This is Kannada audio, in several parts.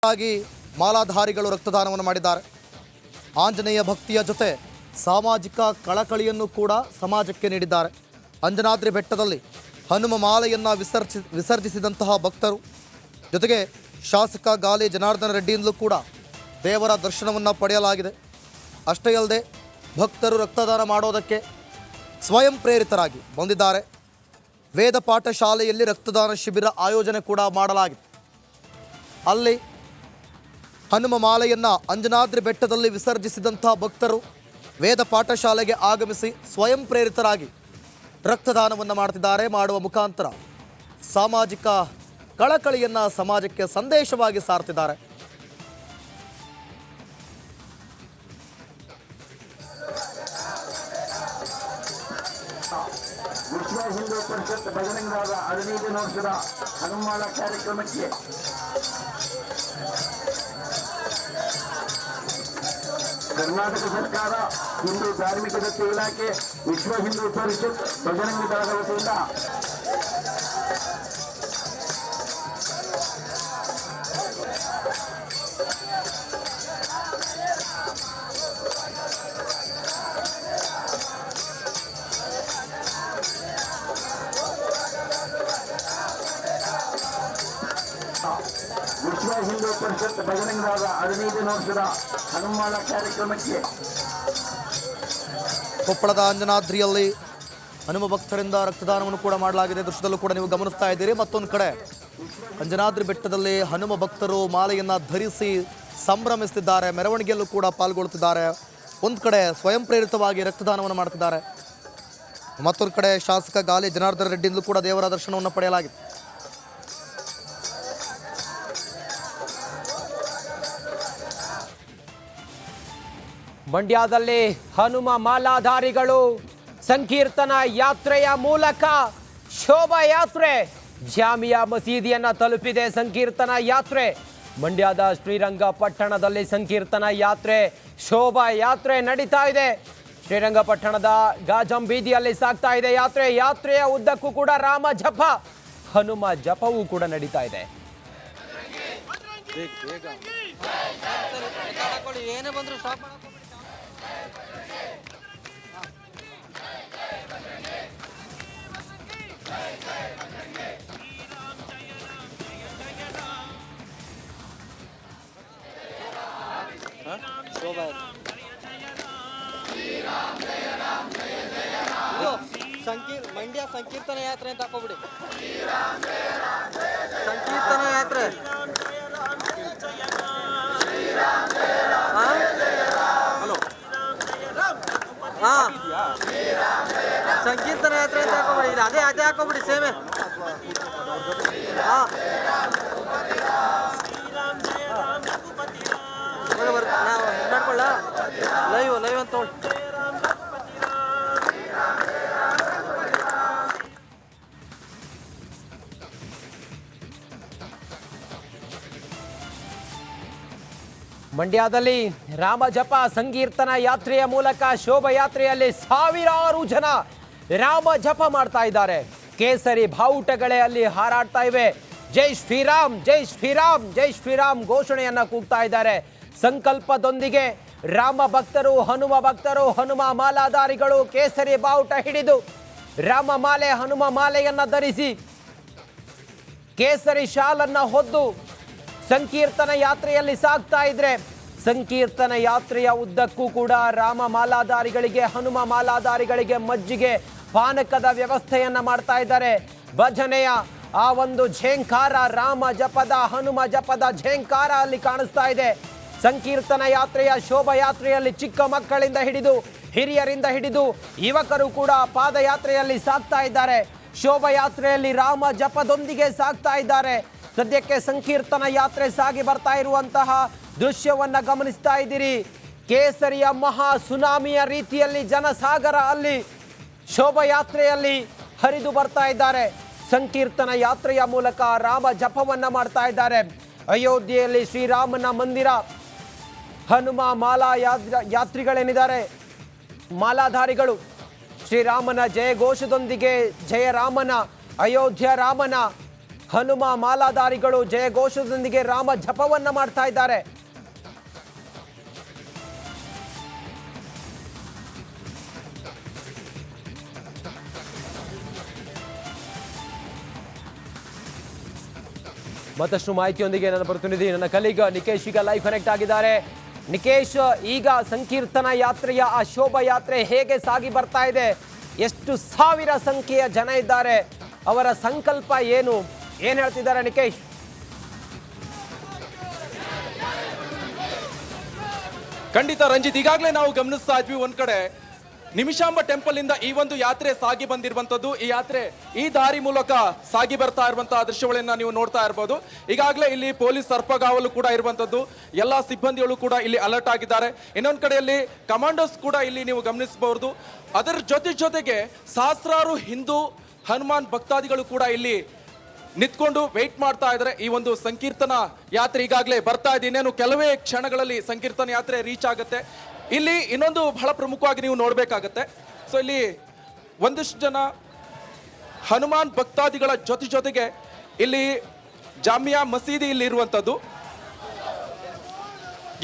ಆಗಿ ಮಾಲಾಧಾರಿಗಳು ರಕ್ತದಾನವನ್ನು ಮಾಡಿದ್ದಾರೆ. ಆಂಜನೇಯ ಭಕ್ತಿಯ ಜೊತೆ ಸಾಮಾಜಿಕ ಕಳಕಳಿಯನ್ನು ಕೂಡ ಸಮಾಜಕ್ಕೆ ನೀಡಿದ್ದಾರೆ. ಅಂಜನಾದ್ರಿ ಬೆಟ್ಟದಲ್ಲಿ ಹನುಮ ಮಾಲೆಯನ್ನು ವಿಸರ್ಜಿಸಿದಂತಹ ಭಕ್ತರು, ಜೊತೆಗೆ ಶಾಸಕ ಗಾಲಿ ಜನಾರ್ದನ ರೆಡ್ಡಿಯಿಂದಲೂ ಕೂಡ ದೇವರ ದರ್ಶನವನ್ನು ಪಡೆಯಲಾಗಿದೆ. ಅಷ್ಟೇ ಅಲ್ಲದೆ ಭಕ್ತರು ರಕ್ತದಾನ ಮಾಡೋದಕ್ಕೆ ಸ್ವಯಂ ಪ್ರೇರಿತರಾಗಿ ಬಂದಿದ್ದಾರೆ. ವೇದ ಪಾಠ ಶಾಲೆಯಲ್ಲಿ ರಕ್ತದಾನ ಶಿಬಿರ ಆಯೋಜನೆ ಕೂಡ ಮಾಡಲಾಗಿದೆ. ಅಲ್ಲಿ ಹನುಮ ಮಾಲೆಯನ್ನು ಅಂಜನಾದ್ರಿ ಬೆಟ್ಟದಲ್ಲಿ ವಿಸರ್ಜಿಸಿದಂಥ ಭಕ್ತರು ವೇದ ಪಾಠಶಾಲೆಗೆ ಆಗಮಿಸಿ ಸ್ವಯಂ ಪ್ರೇರಿತರಾಗಿ ರಕ್ತದಾನವನ್ನು ಮಾಡ್ತಿದ್ದಾರೆ. ಮಾಡುವ ಮುಖಾಂತರ ಸಾಮಾಜಿಕ ಕಳಕಳಿಯನ್ನು ಸಮಾಜಕ್ಕೆ ಸಂದೇಶವಾಗಿ ಸಾರ್ತಿದ್ದಾರೆ. ವಿಶ್ವ ಹಿಂದೂ ಪರಿಷತ್ ಬಜರಂಗದ 15 ವರ್ಷದ ಹನುಮಾನ ಕಾರ್ಯಕ್ರಮಕ್ಕೆ ಕರ್ನಾಟಕ ಸರ್ಕಾರ, ಹಿಂದೂ ಧಾರ್ಮಿಕ ದತ್ತಿ ಇಲಾಖೆ, ವಿಶ್ವ ಹಿಂದೂ ಪರಿಷತ್ ಬಜರಂಗ ದಳದ ವತಿಯಿಂದ ವಿಶ್ವ ಹಿಂದೂ ಪರಿಷತ್ ಬಜರಂಗದ 15 ವರ್ಷದ ಹನುಮಾನ ಕಾರ್ಯಕ್ರಮಕ್ಕೆ ಕೊಪ್ಪಳದ ಅಂಜನಾದ್ರಿಯಲ್ಲಿ ಹನುಮ ಭಕ್ತರಿಂದ ರಕ್ತದಾನವನ್ನು ಕೂಡ ಮಾಡಲಾಗಿದೆ. ದೃಶ್ಯದಲ್ಲೂ ಕೂಡ ನೀವು ಗಮನಿಸ್ತಾ ಇದ್ದೀರಿ. ಮತ್ತೊಂದು ಕಡೆ ಅಂಜನಾದ್ರಿ ಬೆಟ್ಟದಲ್ಲಿ ಹನುಮ ಭಕ್ತರು ಮಾಲೆಯನ್ನು ಧರಿಸಿ ಸಂಭ್ರಮಿಸುತ್ತಿದ್ದಾರೆ, ಮೆರವಣಿಗೆಯಲ್ಲೂ ಕೂಡ ಪಾಲ್ಗೊಳ್ಳುತ್ತಿದ್ದಾರೆ. ಒಂದು ಕಡೆ ಸ್ವಯಂ ಪ್ರೇರಿತವಾಗಿ ರಕ್ತದಾನವನ್ನು ಮಾಡ್ತಿದ್ದಾರೆ. ಮತ್ತೊಂದು ಕಡೆ ಶಾಸಕ ಗಾಲಿ ಜನಾರ್ದನ ರೆಡ್ಡಿಯಿಂದಲೂ ಕೂಡ ದೇವರ ದರ್ಶನವನ್ನು ಪಡೆಯಲಾಗಿದೆ. ಮಂಡ್ಯದಲ್ಲಿ ಹನುಮ ಮಾಲಾಧಾರಿಗಳು ಸಂಕೀರ್ತನ ಯಾತ್ರೆಯ ಮೂಲಕ ಶೋಭಾಯಾತ್ರೆ ಜಾಮಿಯಾ ಮಸೀದಿಯನ್ನು ತಲುಪಿದೆ. ಸಂಕೀರ್ತನ ಯಾತ್ರೆ ಮಂಡ್ಯದ ಶ್ರೀರಂಗಪಟ್ಟಣದಲ್ಲಿ ಸಂಕೀರ್ತನ ಯಾತ್ರೆ ಶೋಭಾಯಾತ್ರೆ ನಡೀತಾ ಇದೆ. ಶ್ರೀರಂಗಪಟ್ಟಣದ ಗಾಜಂ ಬೀದಿಯಲ್ಲಿ ಸಾಗ್ತಾ ಇದೆ ಯಾತ್ರೆಯ ಉದ್ದಕ್ಕೂ ಕೂಡ ರಾಮ ಜಪ, ಹನುಮ ಜಪವೂ ಕೂಡ ನಡೀತಾ ಇದೆ. ಮಂಡ್ಯ ಸಂಕೀರ್ತನ ಯಾತ್ರೆ ಅಂತ ಹಾಕೋಬಿಡಿ. ಸಂಕೀರ್ತನ ಯಾತ್ರೆ ಹಲೋ ಸಂಕೀರ್ತನ ಯಾತ್ರೆ ಅಂತ ಹಾಕೋಬಿಡಿ. ಇದು ಅದೇ ಹಾಕೋಬಿಡಿ ಸೇಮೆ. ನಾವು ಮಾಡ್ಕೊಳ್ಳ ಲೈವ್ ಅಂತ ತೊಗೊಳ್ಳಿ. ಮಂಡ್ಯದಲ್ಲಿ ರಾಮ ಜಪ ಸಂಕೀರ್ತನ ಯಾತ್ರೆಯ ಮೂಲಕ ಶೋಭಾಯಾತ್ರೆಯಲ್ಲಿ ಸಾವಿರಾರು ಜನ ರಾಮ ಜಪ ಮಾಡ್ತಾ ಇದ್ದಾರೆ. ಕೇಸರಿ ಬಾವುಟಗಳೇ ಅಲ್ಲಿ ಹಾರಾಡ್ತಾ ಇವೆ. ಜೈ ಶ್ರೀರಾಮ್, ಜೈ ಶ್ರೀರಾಮ್, ಜೈ ಶ್ರೀರಾಮ್ ಘೋಷಣೆಯನ್ನ ಕೂಗ್ತಾ ಇದ್ದಾರೆ. ಸಂಕಲ್ಪದೊಂದಿಗೆ ರಾಮ ಭಕ್ತರು, ಹನುಮ ಮಾಲಾಧಾರಿಗಳು ಕೇಸರಿ ಬಾವುಟ ಹಿಡಿದು ರಾಮ ಮಾಲೆ, ಹನುಮ ಮಾಲೆಯನ್ನ ಧರಿಸಿ ಕೇಸರಿ ಶಾಲನ್ನ ಹೊದ್ದು ಸಂಕೀರ್ತನ ಯಾತ್ರೆಯಲ್ಲಿ ಸಾಗ್ತಾ ಇದ್ರೆ, ಸಂಕೀರ್ತನ ಯಾತ್ರೆಯ ಉದ್ದಕ್ಕೂ ಕೂಡ ರಾಮ ಮಾಲಾಧಾರಿಗಳಿಗೆ, ಹನುಮ ಮಾಲಾಧಾರಿಗಳಿಗೆ ಮಜ್ಜಿಗೆ ಪಾನಕದ ವ್ಯವಸ್ಥೆಯನ್ನ ಮಾಡ್ತಾ ಇದ್ದಾರೆ. ಭಜನೆಯ ಆ ಒಂದು ಝೇಂಕಾರ, ರಾಮ ಜಪದ, ಹನುಮ ಜಪದ ಝೇಂಕಾರ ಅಲ್ಲಿ ಕಾಣಿಸ್ತಾ ಇದೆ. ಸಂಕೀರ್ತನ ಯಾತ್ರೆಯ ಶೋಭಾಯಾತ್ರೆಯಲ್ಲಿ ಚಿಕ್ಕ ಮಕ್ಕಳಿಂದ ಹಿಡಿದು ಹಿರಿಯರಿಂದ ಹಿಡಿದು ಯುವಕರು ಕೂಡ ಪಾದಯಾತ್ರೆಯಲ್ಲಿ ಸಾಗ್ತಾ ಇದ್ದಾರೆ. ಶೋಭಾಯಾತ್ರೆಯಲ್ಲಿ ರಾಮ ಜಪದೊಂದಿಗೆ ಸಾಗ್ತಾ ಇದ್ದಾರೆ. ಸದ್ಯಕ್ಕೆ ಸಂಕೀರ್ತನ ಯಾತ್ರೆ ಸಾಗಿ ಬರ್ತಾ ಇರುವಂತಹ ದೃಶ್ಯವನ್ನ ಗಮನಿಸ್ತಾ ಇದ್ದೀರಿ. ಕೇಸರಿಯ ಮಹಾ ಸುನಾಮಿಯ ರೀತಿಯಲ್ಲಿ ಜನಸಾಗರ ಅಲ್ಲಿ ಶೋಭಾಯಾತ್ರೆಯಲ್ಲಿ ಹರಿದು ಬರ್ತಾ ಇದ್ದಾರೆ. ಸಂಕೀರ್ತನ ಯಾತ್ರೆಯ ಮೂಲಕ ರಾಮ ಜಪವನ್ನ ಮಾಡ್ತಾ ಇದ್ದಾರೆ. ಅಯೋಧ್ಯೆಯಲ್ಲಿ ಶ್ರೀರಾಮನ ಮಂದಿರ, ಹನುಮ ಮಾಲಾ ಯಾತ್ರಿಗಳೇನಿದ್ದಾರೆ, ಮಾಲಾಧಾರಿಗಳು ಶ್ರೀರಾಮನ ಜಯಘೋಷದೊಂದಿಗೆ ಜಯ ರಾಮನ, ಅಯೋಧ್ಯ ರಾಮನ ಹನುಮ ಮಾಲಾಧಾರಿಗಳು ಜಯಘೋಷದೊಂದಿಗೆ ರಾಮ ಜಪವನ್ನ ಮಾಡ್ತಾ ಇದ್ದಾರೆ. ಮತ್ತಷ್ಟು ಮಾಹಿತಿಯೊಂದಿಗೆ ನನ್ನ ಪ್ರತಿನಿಧಿ ನನ್ನ ಕಲೀಗ ನಿಕೇಶ್ ಈಗ ಲೈವ್ ಕನೆಕ್ಟ್ ಆಗಿದ್ದಾರೆ. ನಿಕೇಶ್, ಈಗ ಸಂಕೀರ್ತನ ಯಾತ್ರೆಯ ಆ ಶೋಭಾಯಾತ್ರೆ ಹೇಗೆ ಸಾಗಿ ಬರ್ತಾ ಇದೆ? ಎಷ್ಟು ಸಾವಿರ ಸಂಖ್ಯೆಯ ಜನ ಇದ್ದಾರೆ? ಅವರ ಸಂಕಲ್ಪ ಏನು ಹೇಳ್ತಿದ್ದಾರೆ ನಿಕೇಶ್? ಖಂಡಿತ ರಂಜಿತ್, ಈಗಾಗಲೇ ನಾವು ಗಮನಿಸ್ತಾ ಇದ್ವಿ ಒಂದ್ ಕಡೆ ನಿಮಿಷಾಂಬ ಟೆಂಪಲ್ ಇಂದ ಈ ಒಂದು ಯಾತ್ರೆ ಸಾಗಿ ಬಂದಿರುವಂತದ್ದು. ಈ ಯಾತ್ರೆ ಈ ದಾರಿ ಮೂಲಕ ಸಾಗಿ ಬರ್ತಾ ಇರುವಂತಹ ದೃಶ್ಯಗಳನ್ನ ನೀವು ನೋಡ್ತಾ ಇರಬಹುದು. ಈಗಾಗಲೇ ಇಲ್ಲಿ ಪೊಲೀಸ್ ಸರ್ಪಗಾವಲು ಕೂಡ ಇರುವಂತದ್ದು, ಎಲ್ಲಾ ಸಿಬ್ಬಂದಿಗಳು ಕೂಡ ಇಲ್ಲಿ ಅಲರ್ಟ್ ಆಗಿದ್ದಾರೆ. ಇನ್ನೊಂದು ಕಡೆಯಲ್ಲಿ ಕಮಾಂಡೋಸ್ ಕೂಡ ಇಲ್ಲಿ ನೀವು ಗಮನಿಸಬಹುದು. ಅದರ ಜೊತೆಗೆ ಸಹಸ್ರಾರು ಹಿಂದೂ ಹನುಮಾನ್ ಭಕ್ತಾದಿಗಳು ಕೂಡ ಇಲ್ಲಿ ನಿಂತ್ಕೊಂಡು ವೇಟ್ ಮಾಡ್ತಾ ಇದ್ದಾರೆ. ಈ ಒಂದು ಸಂಕೀರ್ತನ ಯಾತ್ರೆ ಈಗಾಗಲೇ ಬರ್ತಾ ಇದೆ. ಇನ್ನೇನು ಕೆಲವೇ ಕ್ಷಣಗಳಲ್ಲಿ ಸಂಕೀರ್ತನ ಯಾತ್ರೆ ರೀಚ್ ಆಗುತ್ತೆ. ಇಲ್ಲಿ ಇನ್ನೊಂದು ಬಹಳ ಪ್ರಮುಖವಾಗಿ ನೀವು ನೋಡ್ಬೇಕಾಗತ್ತೆ. ಸೊ ಇಲ್ಲಿ ಒಂದಿಷ್ಟು ಜನ ಹನುಮಾನ್ ಭಕ್ತಾದಿಗಳ ಜೊತೆಗೆ ಇಲ್ಲಿ ಜಾಮಿಯಾ ಮಸೀದಿ ಇಲ್ಲಿ ಇರುವಂತದ್ದು.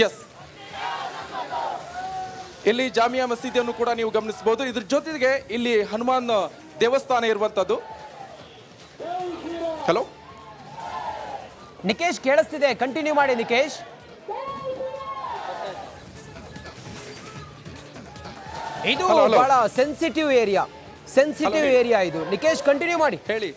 ಎಸ್, ಇಲ್ಲಿ ಜಾಮಿಯಾ ಮಸೀದಿಯನ್ನು ಕೂಡ ನೀವು ಗಮನಿಸಬಹುದು. ಇದ್ರ ಜೊತೆಗೆ ಇಲ್ಲಿ ಹನುಮಾನ್ ದೇವಸ್ಥಾನ ಇರುವಂತದ್ದು. ಹಲೋ ನಿಕೇಶ್, ಕೇಳಿಸ್ತಿದೆ, ಕಂಟಿನ್ಯೂ ಮಾಡಿ ನಿಕೇಶ್. ಇದು Hello. ಬಹಳ ಸೆನ್ಸಿಟಿವ್ ಏರಿಯಾ ಇದು. ನಿಕೇಶ್, ಕಂಟಿನ್ಯೂ ಮಾಡಿ. ಹೇಳಿ.